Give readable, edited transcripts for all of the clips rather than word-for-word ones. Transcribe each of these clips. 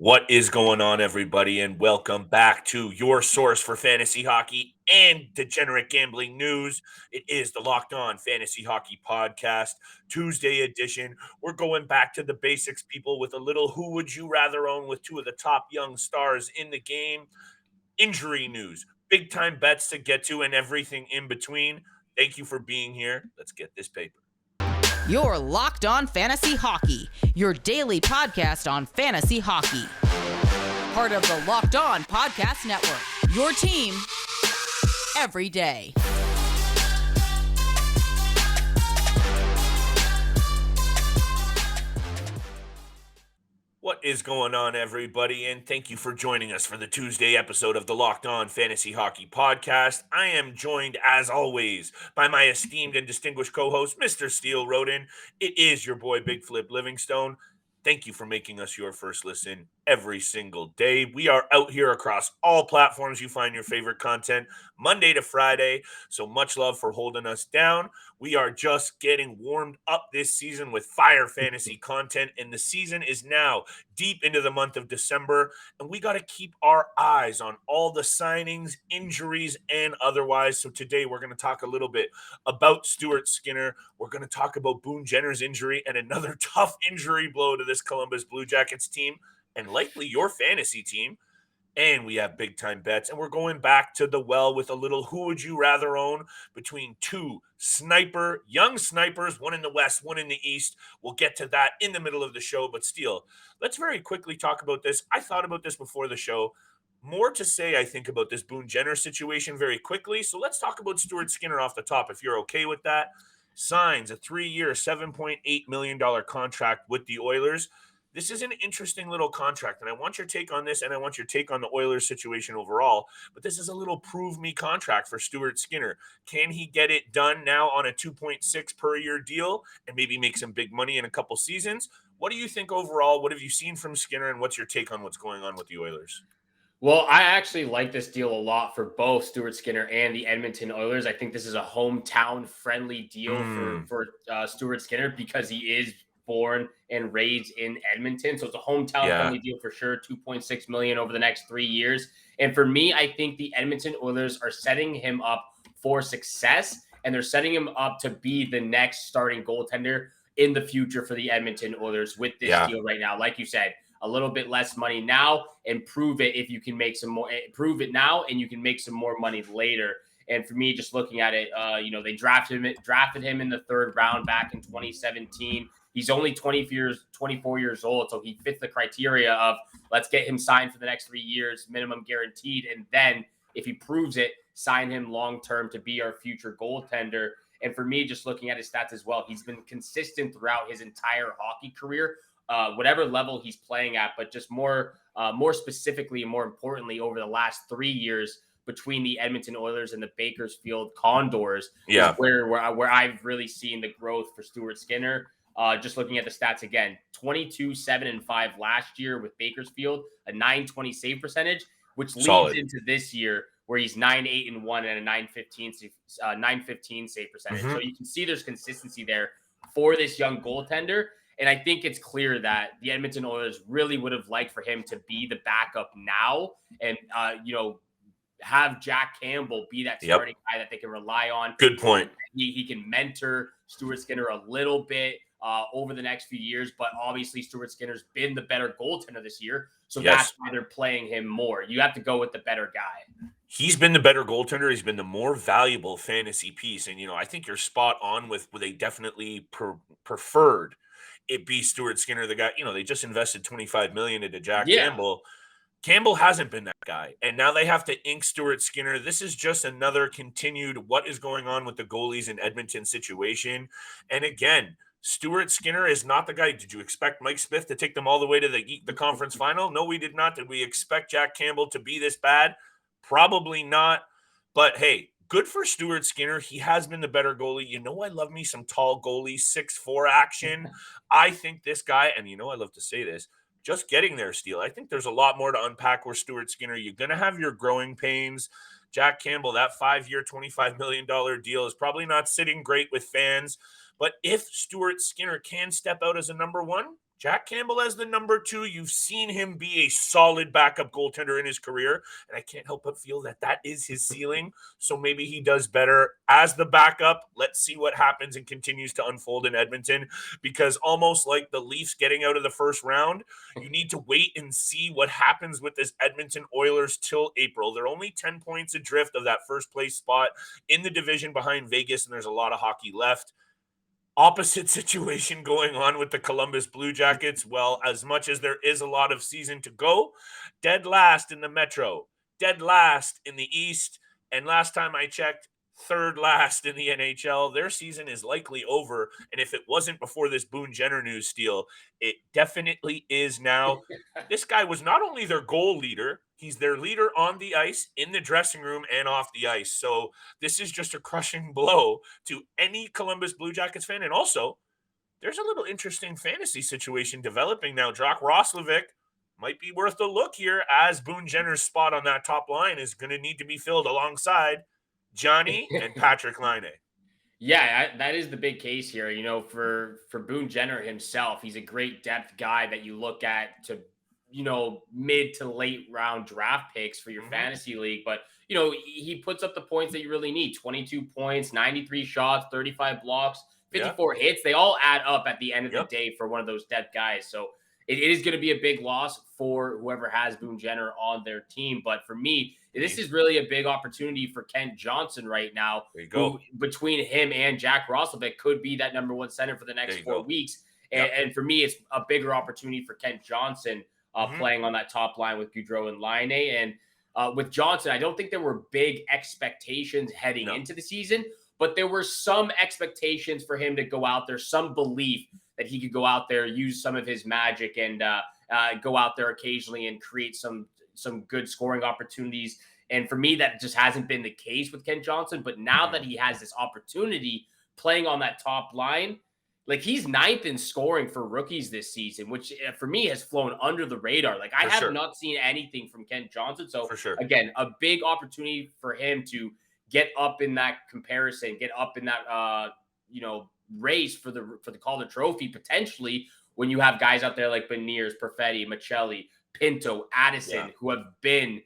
What is going on, everybody, and welcome back to your source for fantasy hockey and degenerate gambling news. It is the Locked On Fantasy Hockey Podcast, Tuesday edition. We're going back to the basics, people, with a little who would you rather own with two of the top young stars in the game, injury news, big time bets to get to, and everything in between. Thank you for being here. Let's get this paper. Your Locked On Fantasy Hockey, your daily podcast on fantasy hockey. Part of the Locked On Podcast Network, your team every day. What is going on, everybody? And thank you for joining us for the Tuesday episode of the Locked On Fantasy Hockey Podcast. I am joined, as always, by my esteemed and distinguished co-host, Mr. Steele Roden. It is your boy, Big Flip Livingstone. Thank you for making us your first listen every single day. We are out here across all platforms you find your favorite content, Monday to Friday. So much love for holding us down. We are just getting warmed up this season with fire fantasy content, and the season is now deep into the month of December, and we got to keep our eyes on all the signings, injuries, and otherwise. So today we're going to talk a little bit about Stuart Skinner. We're going to talk about Boone Jenner's injury and another tough injury blow to this Columbus Blue Jackets team and likely your fantasy team. And we have big time bets. And we're going back to the well with a little who would you rather own between two young snipers, one in the West, one in the East. We'll get to that in the middle of the show. But Steele, let's very quickly talk about this. I thought about this before the show. More to say, I think, about this Boone Jenner situation very quickly. So let's talk about Stuart Skinner off the top, if you're okay with that. Signs a 3-year, $7.8 million contract with the Oilers. This is an interesting little contract, and I want your take on this, and I want your take on the Oilers situation overall. But this is a little prove me contract for Stuart Skinner. Can he get it done now on a 2.6 per year deal and maybe make some big money in a couple seasons? What do you think overall? What have you seen from Skinner, and what's your take on what's going on with the Oilers? Well, I actually like this deal a lot for both Stuart Skinner and the Edmonton Oilers. I think this is a hometown-friendly deal for Stuart Skinner because he is born and raised in Edmonton. So it's a hometown-friendly deal for sure, $2.6 million over the next 3 years. And for me, I think the Edmonton Oilers are setting him up for success, and they're setting him up to be the next starting goaltender in the future for the Edmonton Oilers with this deal right now. Like you said, a little bit less money now and prove it if you can make some more. Prove it now and you can make some more money later. And for me, just looking at it, they drafted him in the third round back in 2017. He's only 24 years old, so he fits the criteria of let's get him signed for the next 3 years, minimum guaranteed, and then if he proves it, sign him long term to be our future goaltender. And for me, just looking at his stats as well, he's been consistent throughout his entire hockey career. Whatever level he's playing at, but just more specifically and more importantly, over the last 3 years between the Edmonton Oilers and the Bakersfield Condors, is where I've really seen the growth for Stuart Skinner. Just looking at the stats again, 22, 7, and 5 last year with Bakersfield, a .920 save percentage, which leads into this year where he's 9, 8, and 1 and a .915 save percentage. So you can see there's consistency there for this young goaltender. And I think it's clear that the Edmonton Oilers really would have liked for him to be the backup now and, have Jack Campbell be that starting guy that they can rely on. Good point. He can mentor Stuart Skinner a little bit over the next few years, but obviously Stuart Skinner's been the better goaltender this year. So that's why they're playing him more. You have to go with the better guy. He's been the better goaltender. He's been the more valuable fantasy piece. And, I think you're spot on with a definitely preferred it be Stuart Skinner, the guy, they just invested $25 million into Jack Campbell. Campbell hasn't been that guy. And now they have to ink Stuart Skinner. This is just another continued what is going on with the goalies in Edmonton situation. And again, Stuart Skinner is not the guy. Did you expect Mike Smith to take them all the way to the conference final? No, we did not. Did we expect Jack Campbell to be this bad? Probably not. But hey, good for Stuart Skinner. He has been the better goalie. I love me some tall goalie, 6'4" action. I think this guy, and I love to say this, just getting there, Steele. I think there's a lot more to unpack with Stuart Skinner. You're going to have your growing pains. Jack Campbell, that 5-year, $25 million deal is probably not sitting great with fans. But if Stuart Skinner can step out as a number one, Jack Campbell as the number 2. You've seen him be a solid backup goaltender in his career, and I can't help but feel that that is his ceiling. So maybe he does better as the backup. Let's see what happens and continues to unfold in Edmonton, because almost like the Leafs getting out of the first round, you need to wait and see what happens with this Edmonton Oilers till April. They're only 10 points adrift of that first place spot in the division behind Vegas, and there's a lot of hockey left. Opposite situation going on with the Columbus Blue Jackets. Well, as much as there is a lot of season to go, dead last in the Metro, dead last in the East, and last time I checked, third last in the NHL. Their season is likely over, and if it wasn't before this Boone Jenner news, Steele, it definitely is now. This guy was not only their goal leader, he's their leader on the ice, in the dressing room, and off the ice. So this is just a crushing blow to any Columbus Blue Jackets fan. And also, there's a little interesting fantasy situation developing now. Jack Roslovic might be worth a look here, as Boone Jenner's spot on that top line is going to need to be filled alongside Johnny and Patrick Laine. Yeah, that is the big case here. For Boone Jenner himself, he's a great depth guy that you look at to, mid to late round draft picks for your fantasy league. But, he puts up the points that you really need: 22 points, 93 shots, 35 blocks, 54 hits. They all add up at the end of the day for one of those depth guys. So it is going to be a big loss for whoever has Boone Jenner on their team. But for me, this is really a big opportunity for Kent Johnson right now. There you go. Who, between him and Jack Roslovic, could be that number 1 center for the next 4 weeks. And for me, it's a bigger opportunity for Kent Johnson playing on that top line with Gaudreau and Laine. And with Johnson, I don't think there were big expectations heading into the season, but there were some expectations for him to go out there, some belief that he could go out there, use some of his magic, and go out there occasionally and create some good scoring opportunities. And for me, that just hasn't been the case with Kent Johnson. But now that he has this opportunity playing on that top line, like, he's 9th in scoring for rookies this season, which for me has flown under the radar. Like, I have not seen anything from Kent Johnson. So again, a big opportunity for him to get up in that comparison, get up in that, race for the Calder Trophy, potentially, when you have guys out there like Beniers, Perfetti, Michelli, Pinto, Addison, who have been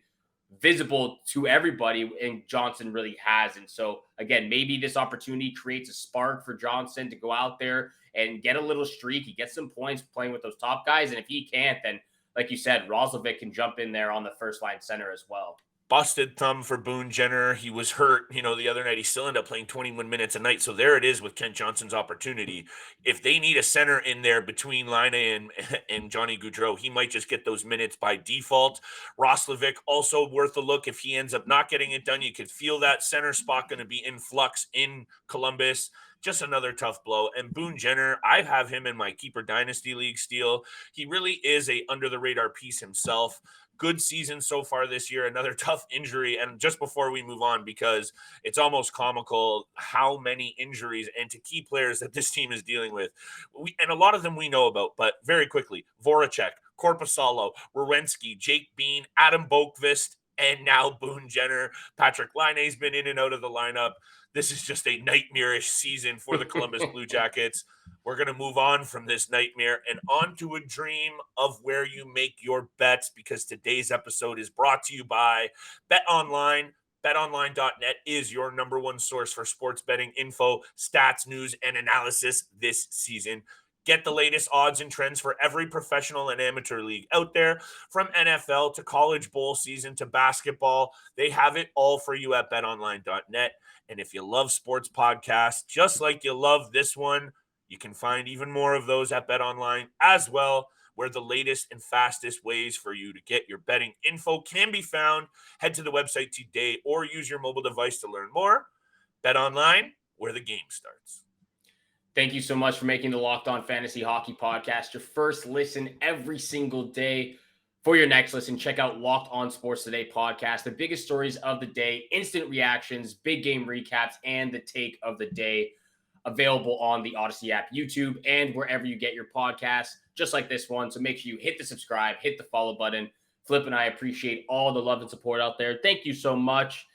visible to everybody, and Johnson really hasn't. So again, maybe this opportunity creates a spark for Johnson to go out there and get a little streak. He gets some points playing with those top guys, and if he can't, then like you said, Roslovic can jump in there on the first line center as well. Busted thumb for Boone Jenner. He was hurt, the other night. He still ended up playing 21 minutes a night. So there it is with Kent Johnson's opportunity. If they need a center in there between Laine and Johnny Gaudreau, he might just get those minutes by default. Roslovic, also worth a look if he ends up not getting it done. You could feel that center spot going to be in flux in Columbus. Just another tough blow. And Boone Jenner, I have him in my Keeper Dynasty League, Steele. He really is a under-the-radar piece himself. Good season so far this year, another tough injury. And just before we move on, because it's almost comical how many injuries and to key players that this team is dealing with. And a lot of them we know about, but very quickly: Voracek, Korpisalo, Werenski, Jake Bean, Adam Boqvist, and now Boone Jenner. Patrick Laine's been in and out of the lineup. This is just a nightmarish season for the Columbus Blue Jackets. We're going to move on from this nightmare and on to a dream of where you make your bets, because today's episode is brought to you by BetOnline. BetOnline.net is your number 1 source for sports betting info, stats, news, and analysis this season. Get the latest odds and trends for every professional and amateur league out there, from NFL to college bowl season to basketball. They have it all for you at betonline.net. And if you love sports podcasts, just like you love this one, you can find even more of those at BetOnline as well, where the latest and fastest ways for you to get your betting info can be found. Head to the website today or use your mobile device to learn more. BetOnline, where the game starts. Thank you so much for making the Locked On Fantasy Hockey Podcast your first listen every single day. For your next listen, check out Locked On Sports Today podcast, the biggest stories of the day, instant reactions, big game recaps, and the take of the day. Available on the Odyssey app, YouTube, and wherever you get your podcasts, just like this one. So make sure you hit the subscribe, hit the follow button. Flip and I appreciate all the love and support out there. Thank you so much.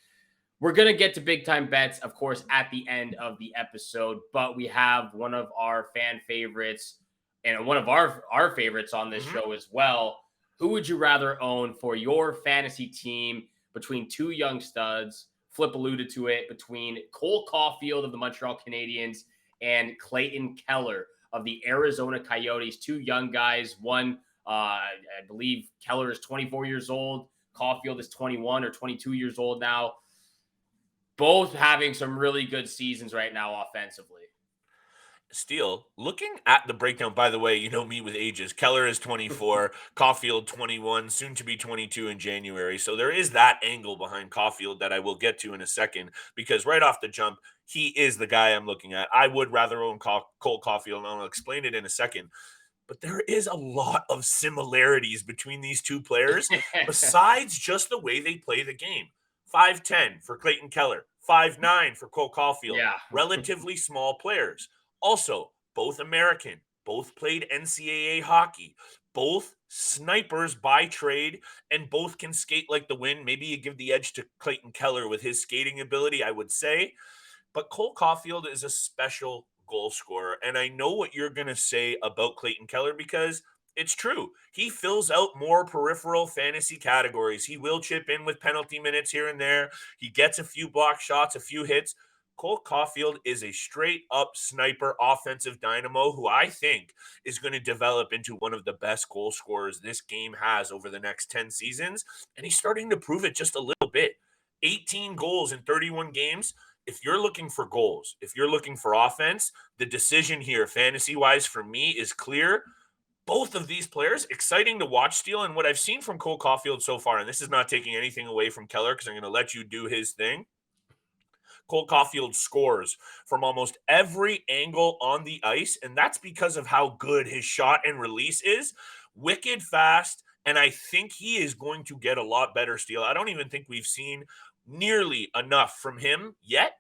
We're going to get to big time bets, of course, at the end of the episode, but we have one of our fan favorites and one of our favorites on this Mm-hmm. show as well. Who would you rather own for your fantasy team between two young studs? Flip alluded to it, between Cole Caufield of the Montreal Canadiens and Clayton Keller of the Arizona Coyotes. Two young guys. One, I believe Keller is 24 years old. Caufield is 21 or 22 years old now. Both having some really good seasons right now offensively. Steele, looking at the breakdown, by the way, you know me with ages. Keller is 24, Caulfield 21, soon to be 22 in January. So there is that angle behind Caulfield that I will get to in a second, because right off the jump, he is the guy I'm looking at. I would rather own Cole Caulfield, and I'll explain it in a second. But there is a lot of similarities between these two players, besides just the way they play the game. 5'10 for Clayton Keller, 5'9 for Cole Caulfield, Yeah. relatively small players. Also, both American, both played NCAA hockey, both snipers by trade, and both can skate like the wind. Maybe you give the edge to Clayton Keller with his skating ability, I would say. But Cole Caulfield is a special goal scorer. And I know what you're going to say about Clayton Keller, because it's true. He fills out more peripheral fantasy categories. He will chip in with penalty minutes here and there. He gets a few block shots, a few hits. Cole Caulfield is a straight up sniper offensive dynamo who I think is going to develop into one of the best goal scorers this game has over the next 10 seasons. And he's starting to prove it just a little bit. 18 goals in 31 games. If you're looking for goals, if you're looking for offense, the decision here, fantasy wise, for me is clear. Both of these players, exciting to watch, Steele. And what I've seen from Cole Caulfield so far, and this is not taking anything away from Keller because I'm going to let you do his thing. Cole Caufield scores from almost every angle on the ice, and that's because of how good his shot and release is. Wicked fast, and I think he is going to get a lot better, Steele. I don't even think we've seen nearly enough from him yet,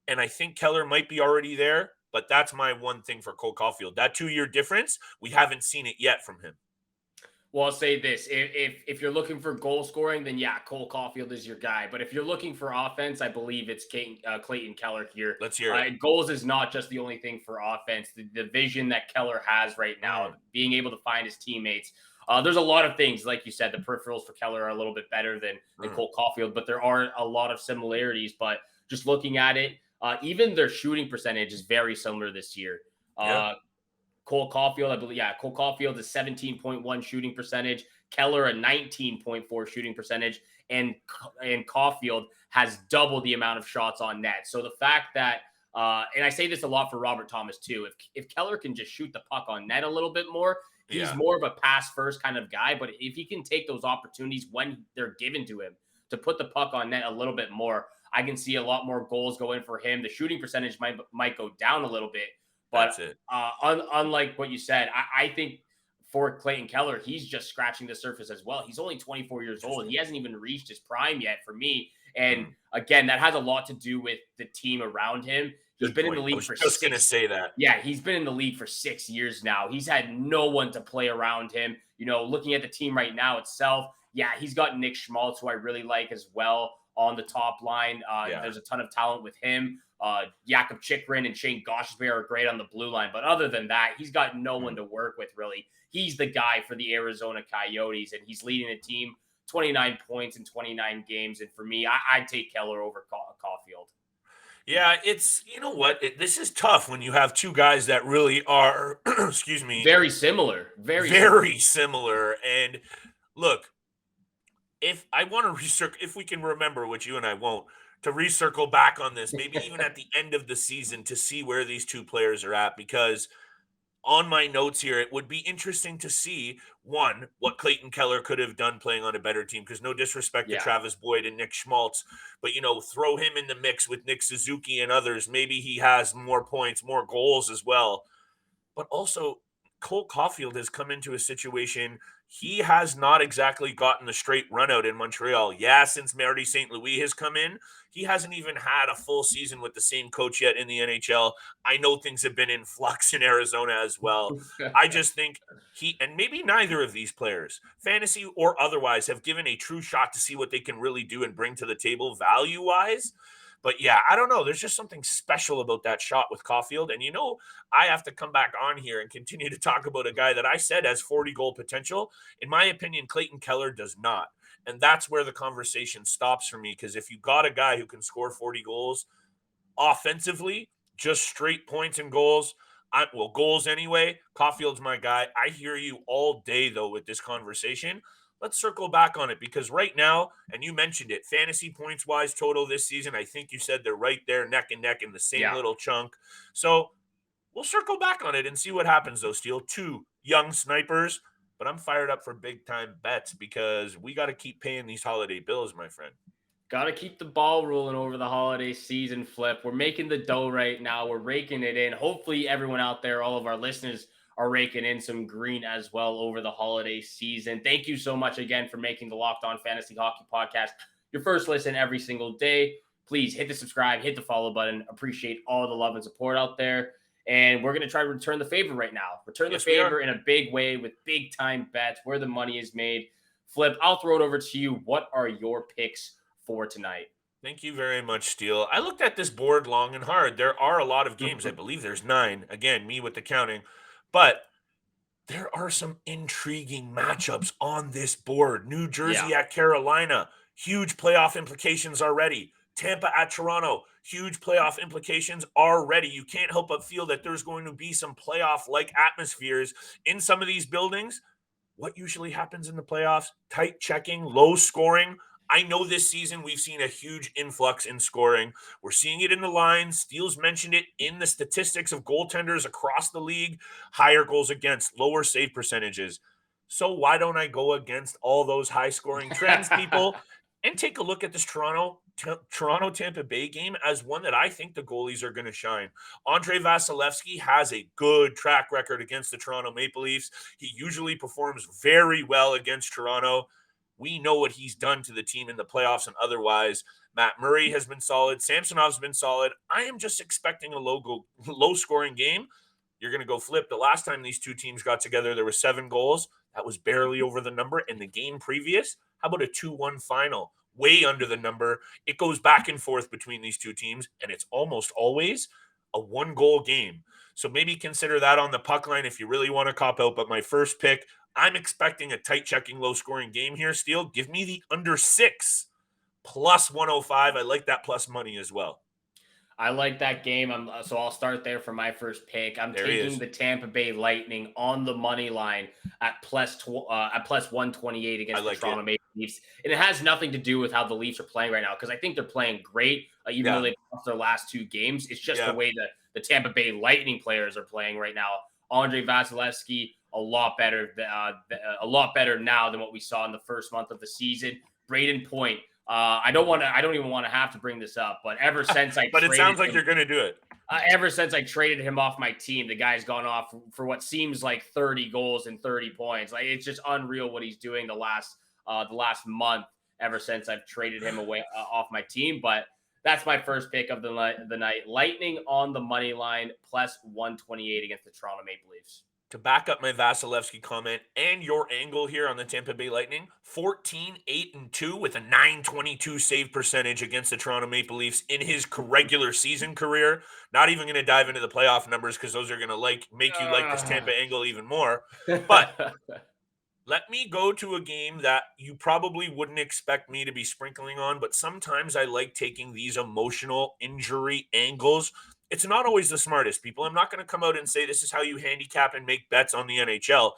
and I think Keller might be already there, but that's my one thing for Cole Caulfield. That 2-year difference, we haven't seen it yet from him. Well, I'll say this: if you're looking for goal scoring, then yeah, Cole Caufield is your guy. But if you're looking for offense, I believe it's Clayton Keller here. Let's hear it. Goals is not just the only thing for offense. The vision that Keller has right now, being able to find his teammates. There's a lot of things, like you said, the peripherals for Keller are a little bit better than Cole Caufield, but there are a lot of similarities. But just looking at it, even their shooting percentage is very similar this year. Cole Caufield, I believe, Cole Caufield is 17.1 shooting percentage. Keller a 19.4 shooting percentage, and Caufield has double the amount of shots on net. So the fact that, and I say this a lot for Robert Thomas too, if Keller can just shoot the puck on net a little bit more, he's more of a pass first kind of guy. But if he can take those opportunities when they're given to him to put the puck on net a little bit more, I can see a lot more goals go in for him. The shooting percentage might go down a little bit. But unlike what you said, I think for Clayton Keller, he's just scratching the surface as well. He's only 24 years old. He hasn't even reached his prime yet for me. And again, that has a lot to do with the team around him. He's been in the league for 6 just going to say that. Yeah, he's been in the league for 6 years now. He's had no one to play around him. You know, looking at the team right now itself, he's got Nick Schmaltz, who I really like as well on the top line. There's a ton of talent with him. Jakob Chychrun and Shane Gostisbehere are great on the blue line. But other than that, he's got no one to work with, really. He's the guy for the Arizona Coyotes, and he's leading the team 29 points in 29 games. And for me, I'd take Keller over Caufield. Yeah, it's, you know what? This is tough when you have two guys that really are, excuse me, very similar. Very similar. And look, if I want to recircle, if we can remember, which you and I won't, to recircle back on this, maybe even at the end of the season to see where these two players are at, because on my notes here, it would be interesting to see, one, what Clayton Keller could have done playing on a better team, because no disrespect to Travis Boyd and Nick Schmaltz, but, you know, throw him in the mix with Nick Suzuki and others. Maybe he has more points, more goals as well. But also, Cole Caufield has come into a situation he has not exactly gotten the straight run out in Montreal. Yeah, since Marty St. Louis has come in, he hasn't even had a full season with the same coach yet in the NHL. I know things have been in flux in Arizona as well. I just think he, and maybe neither of these players, fantasy or otherwise, have given a true shot to see what they can really do and bring to the table value-wise. But yeah, I don't know. There's just something special about that shot with Caufield. And I have to come back on here and continue to talk about a guy that I said has 40 goal potential. In my opinion, Clayton Keller does not. And that's where the conversation stops for me. Because if you got a guy who can score 40 goals offensively, just straight points and goals, goals anyway, Caufield's my guy. I hear you all day, though, with this conversation. Let's circle back on it because right now, and you mentioned it, fantasy points wise total this season, I think you said they're right there neck and neck in the same Yeah. little chunk. So we'll circle back on it and see what happens, though, Steele. Two young snipers, but I'm fired up for big time bets because we got to keep paying these holiday bills, my friend. Got to keep the ball rolling over the holiday season, Flip. We're making the dough right now. We're raking it in. Hopefully, everyone out there, all of our listeners, are raking in some green as well over the holiday season. Thank you so much again for making the Locked On Fantasy Hockey Podcast your first listen every single day. Please hit the subscribe, hit the follow button. Appreciate all the love and support out there. And we're going to try to return the favor right now. Return the favor in a big way with big time bets where the money is made. Flip, I'll throw it over to you. What are your picks for tonight? Thank you very much, Steele. I looked at this board long and hard. There are a lot of games. I believe there's 9. Again, me with the counting. But there are some intriguing matchups on this board. New Jersey at Carolina, huge playoff implications already. Tampa at Toronto, huge playoff implications already. You can't help but feel that there's going to be some playoff-like atmospheres in some of these buildings. What usually happens in the playoffs? Tight checking, low scoring. I know this season we've seen a huge influx in scoring. We're seeing it in the lines. Steele's mentioned it in the statistics of goaltenders across the league. Higher goals against, lower save percentages. So why don't I go against all those high scoring trends, people, and take a look at this Toronto-Tampa Bay game as one that I think the goalies are going to shine. Andrei Vasilevskiy has a good track record against the Toronto Maple Leafs. He usually performs very well against Toronto. We know what he's done to the team in the playoffs and otherwise. Matt Murray has been solid. Samsonov's been solid. I am just expecting a low-scoring game. You're going to go Flip. The last time these two teams got together, there were 7 goals. That was barely over the number. In the game previous, how about a 2-1 final? Way under the number. It goes back and forth between these two teams, and it's almost always a 1-goal game. So maybe consider that on the puck line if you really want to cop out. But my first pick, I'm expecting a tight checking, low scoring game here. Steele, give me the under 6 plus 105. I like that plus money as well. I like that game. So I'll start there for my first pick. I'm taking the Tampa Bay Lightning on the money line at plus 128 against the Toronto Maple Leafs. And it has nothing to do with how the Leafs are playing right now because I think they're playing great, even though they lost their last 2 games. It's just the way that the Tampa Bay Lightning players are playing right now. Andrei Vasilevskiy, a lot better now than what we saw in the first month of the season. Braden Point. I don't even want to have to bring this up, but ever since but it sounds like you're going to do it. Ever since I traded him off my team, the guy's gone off for what seems like 30 goals and 30 points. Like it's just unreal what he's doing the last month. Ever since I've traded him away off my team, but that's my first pick of the night. Lightning on the money line plus 128 against the Toronto Maple Leafs. To back up my Vasilevskiy comment and your angle here on the Tampa Bay Lightning, 14-8-2 with a .922 save percentage against the Toronto Maple Leafs in his regular season career. Not even going to dive into the playoff numbers because those are going to make you like this Tampa angle even more. But let me go to a game that you probably wouldn't expect me to be sprinkling on, but sometimes I like taking these emotional injury angles. It's not always the smartest, people. I'm not going to come out and say this is how you handicap and make bets on the NHL.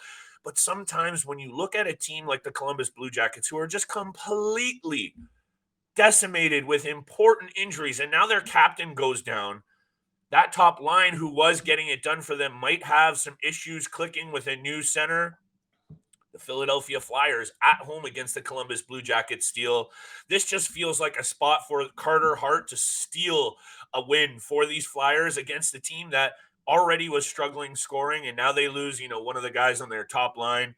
But sometimes when you look at a team like the Columbus Blue Jackets, who are just completely decimated with important injuries, and now their captain goes down, that top line who was getting it done for them might have some issues clicking with a new center. The Philadelphia Flyers at home against the Columbus Blue Jackets steal. This just feels like a spot for Carter Hart to steal a win for these Flyers against a team that already was struggling scoring, and now they lose, one of the guys on their top line.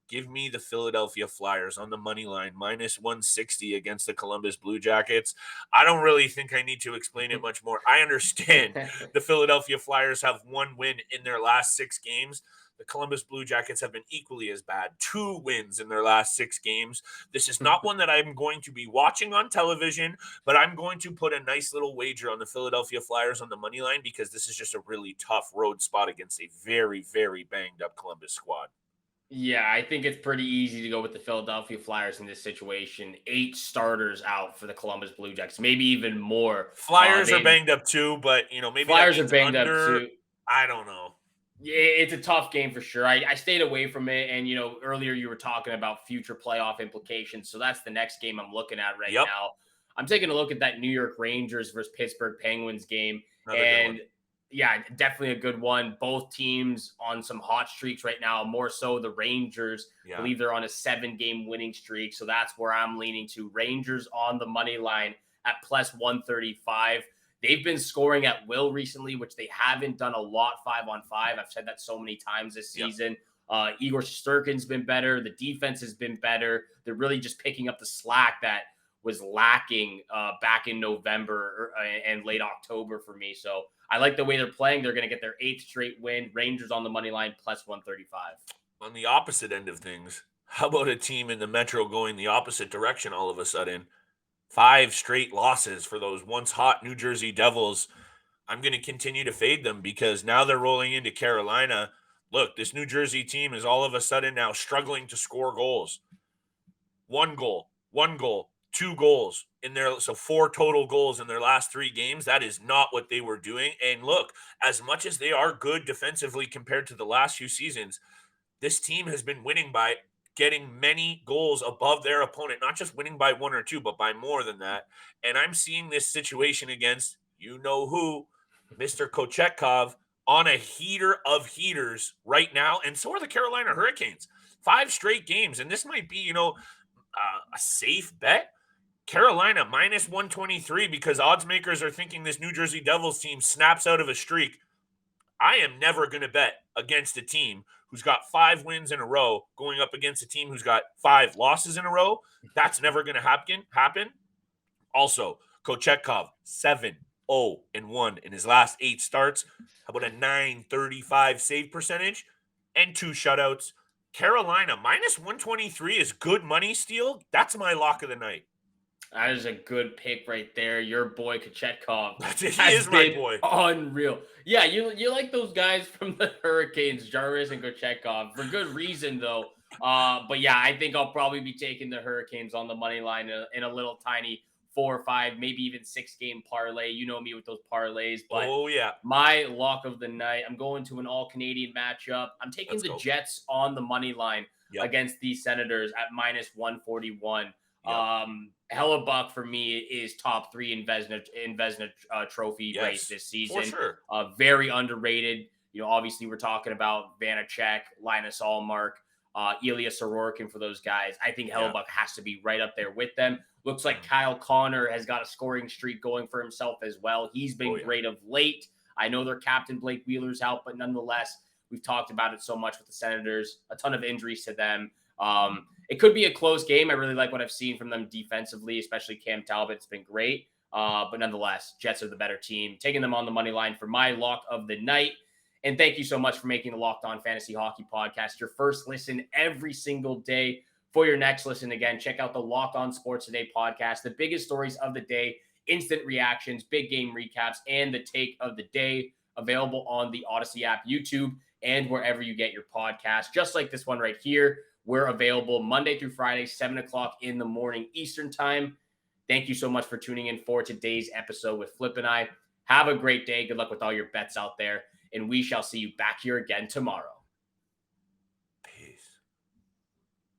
Give me the Philadelphia Flyers on the money line, minus 160 against the Columbus Blue Jackets. I don't really think I need to explain it much more. I understand the Philadelphia Flyers have 1 win in their last 6 games. The Columbus Blue Jackets have been equally as bad. 2 wins in their last 6 games. This is not one that I'm going to be watching on television, but I'm going to put a nice little wager on the Philadelphia Flyers on the money line because this is just a really tough road spot against a very, very banged up Columbus squad. Yeah, I think it's pretty easy to go with the Philadelphia Flyers in this situation. 8 starters out for the Columbus Blue Jackets, maybe even more. Flyers are banged up too, but maybe that Flyers are means banged up under. too. I don't know. Yeah, it's a tough game for sure. I stayed away from it. And, earlier you were talking about future playoff implications. So that's the next game I'm looking at right now. I'm taking a look at that New York Rangers versus Pittsburgh Penguins game. Another good one. Yeah, definitely a good one. Both teams on some hot streaks right now. More so the Rangers. I believe they're on a 7-game winning streak. So that's where I'm leaning to. Rangers on the money line at plus 135. They've been scoring at will recently, which they haven't done a lot 5-on-5. I've said that so many times this season. Igor Shesterkin's been better. The defense has been better. They're really just picking up the slack that was lacking back in November and late October for me. So I like the way they're playing. They're going to get their 8th straight win. Rangers on the money line plus 135. On the opposite end of things, how about a team in the Metro going the opposite direction all of a sudden? 5 straight losses for those once hot New Jersey Devils. I'm going to continue to fade them because now they're rolling into Carolina. Look, this New Jersey team is all of a sudden now struggling to score goals. 1 goal, 2 goals in their, so 4 total goals in their last 3 games. That is not what they were doing. And look, as much as they are good defensively compared to the last few seasons, this team has been winning by getting many goals above their opponent, not just winning by 1 or 2, but by more than that. And I'm seeing this situation against who, Mr. Kochetkov, on a heater of heaters right now. And so are the Carolina Hurricanes. 5 straight games. And this might be, a safe bet. Carolina minus 123 because odds makers are thinking this New Jersey Devils team snaps out of a streak. I am never going to bet against a team who's got 5 wins in a row going up against a team who's got 5 losses in a row. That's never going to happen. Also, Kochetkov, 7-0-1 in his last 8 starts. How about a .935 save percentage and 2 shutouts? Carolina, minus 123 is good money, Steele. That's my lock of the night. That is a good pick right there. Your boy Kochetkov. He is my boy. Unreal. Yeah, you like those guys from the Hurricanes, Jarvis and Kochetkov, for good reason though. But yeah, I think I'll probably be taking the Hurricanes on the money line in a little tiny 4 or 5, maybe even 6-game parlay. You know me with those parlays. But my lock of the night, I'm going to an all-Canadian matchup. I'm taking the Jets on the money line against the Senators at minus 141. Hellebuck for me is top 3 in Vezina trophy race this season. For sure. Very underrated. Obviously we're talking about Vanacek, Linus Allmark, Ilya Sorokin for those guys. I think Hellebuck has to be right up there with them. Looks like Kyle Connor has got a scoring streak going for himself as well. He's been great of late. I know their captain Blake Wheeler's out, but nonetheless, we've talked about it so much with the Senators. A ton of injuries to them. It could be a close game. I really like what I've seen from them defensively, especially Cam Talbot's been great. But nonetheless, Jets are the better team. Taking them on the money line for my lock of the night. And thank you so much for making the Locked On Fantasy Hockey Podcast your first listen every single day. For your next listen, again, check out the Locked On Sports Today podcast, the biggest stories of the day, instant reactions, big game recaps, and the take of the day, available on the Odyssey app, YouTube, and wherever you get your podcast. Just like this one right here, we're available Monday through Friday, 7 o'clock in the morning Eastern time. Thank you so much for tuning in for today's episode with Flip and I. Have a great day. Good luck with all your bets out there, and we shall see you back here again tomorrow.